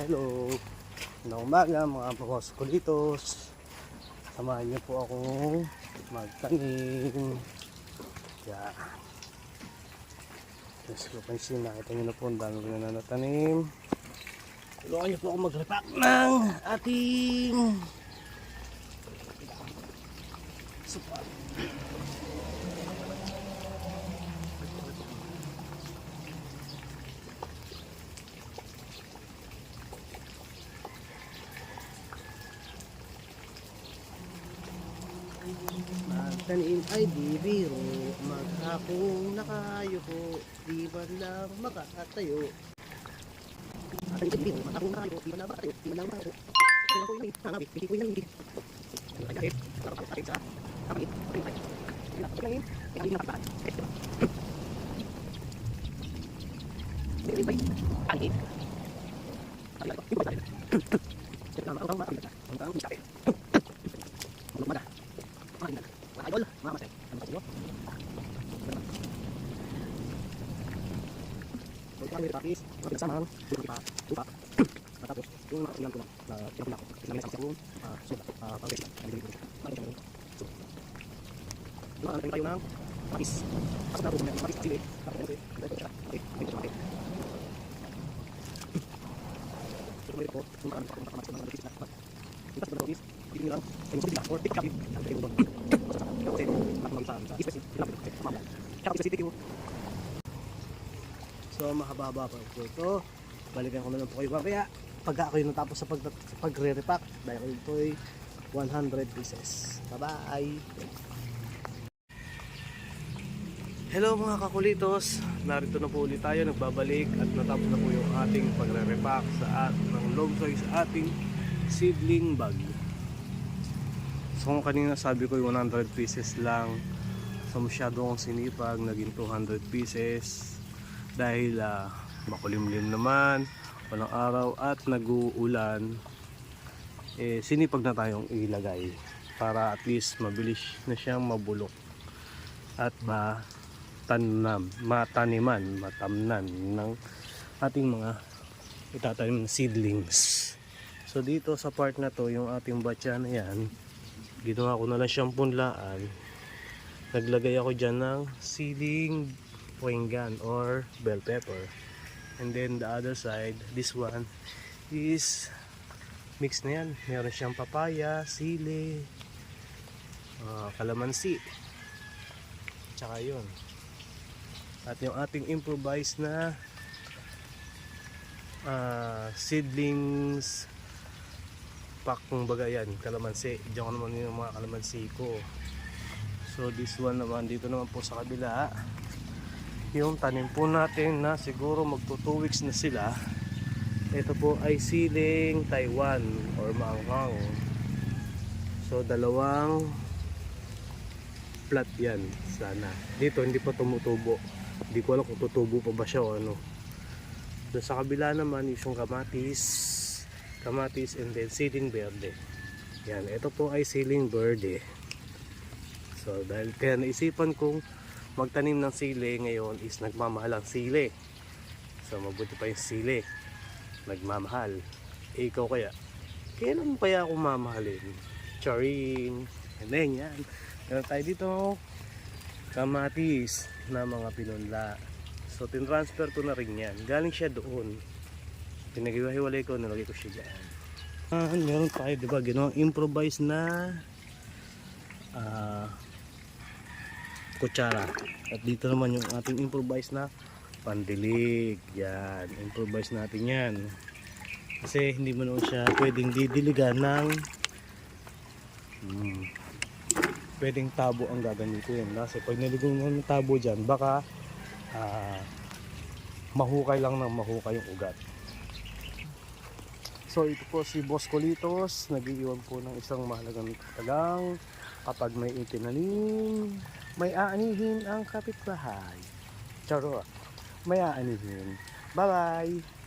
Hello, na umaga mga boss kulitos. Samahan niyo po akong magtanim. Yan. Let's go pansin, nakita niyo na po ang dami ko na natanim. Tulungan niyo po ako mag-repack ng ating support. Magtanim ay di biro, maghapong nakayuko, di ba lang makatayo. Magtanim ay di biro, maghapong nakayuko, di ba lang makatayo, di ba lang makatayo. Kaya ko yung hangabit, hindi ko yung hindi. Ay kahit, sarap ako kahit sa kapit, rin tayo. Kaya ko lang yun, kaya hindi nakapaan. Hindi ba yun? Angin. Sabi lang ito, hindi ba tayo? Kaya lang ako makakita. Ang taong hindi tayo. Mulong mada. Makakita. Idol, mga masay. Ano sa iyo? So, ito ang may practice. Mga pinagsamang. Upa. Matapos, yung mga ilang ko na pinapila ko. Kasi namin sa isang room. Suga. Pang-rest. Makikita mo. So, yung mga tayo ng practice. Pasok na po kung practice. Sili. Tapos na ito. Ito siya. Okay. May ito siya. So, kung ito po, yung mga practice na practice na. Yung pasok na practice. Hindi nyo lang. Ay, yung subila. Or pick up. Ang kayo doon. So mahaba-haba pa po ito. Balikan ko na lang po kayo mamaya pagka ako yung natapos sa pagre-repack dahil ito ay 100 pieces. Bye bye. Hello mga kakulitos, narito na po ulit tayo, nagbabalik at natapos na po yung ating pagre-repack ng long toy sa ating seedling bag. So kung kanina sabi ko yung 100 pieces lang, so masyado akong sinipag, naging 200 pieces dahil makulimlim naman, walang araw at nag-uulan. Sinipag na tayong ilagay para at least mabilis na siyang mabulok at matamnan ng ating mga itatanim na seedlings. So dito sa part na to, yung ating batya na yan, ginawa ko na lang siyang punlaan. Naglagay ako dyan ng siling poinggan or bell pepper, and then the other side, this one is mix na yan. Meron siyang papaya, sili, kalamansi, tsaka yun. At yung ating improvised na seedlings pack, kung baga yan, kalamansi. Diyan ko naman yung mga kalamansi ko. So this one naman, dito naman po sa kabila, yung tanim po natin na siguro magto 2 weeks na sila. Ito po ay siling Taiwan or maanghang. So dalawang plat yan sana. Dito hindi pa tumutubo. Hindi ko alam kung tutubo pa ba siya o ano. Doon sa kabila naman yung kamatis and then siling verde. Yan, ito po ay siling verde. So dahil kaya naisipan kong magtanim ng sili ngayon is nagmamahal ang sili. So mabuti pa yung sili, nagmamahal. Ikaw kaya, kailan mo kaya ako mamahalin? Charing. And then yan, meron tayo dito kamatis na mga pinunla. So tinransfer ko na rin yan. Galing siya doon, pinag-iwahiwalay ko, nilagay ko siya dyan. Meron tayo, diba, ginawang improvise na kutsara. At dito naman yung ating improvise na pandilig. Yan, improvise natin yan. Kasi hindi mo naman siya pwedeng didiligan ng pwedeng tabo ang gagamitin. Kasi pag niligong mo ng tabo dyan, baka mahukay lang ng mahukay yung ugat. So ito po si Boss Kulitos, nag-iiwan po ng isang mahalagang tagang kapag may itinanim, may aanihin ang kapitbahay. Charot, may aanihin. Bye bye!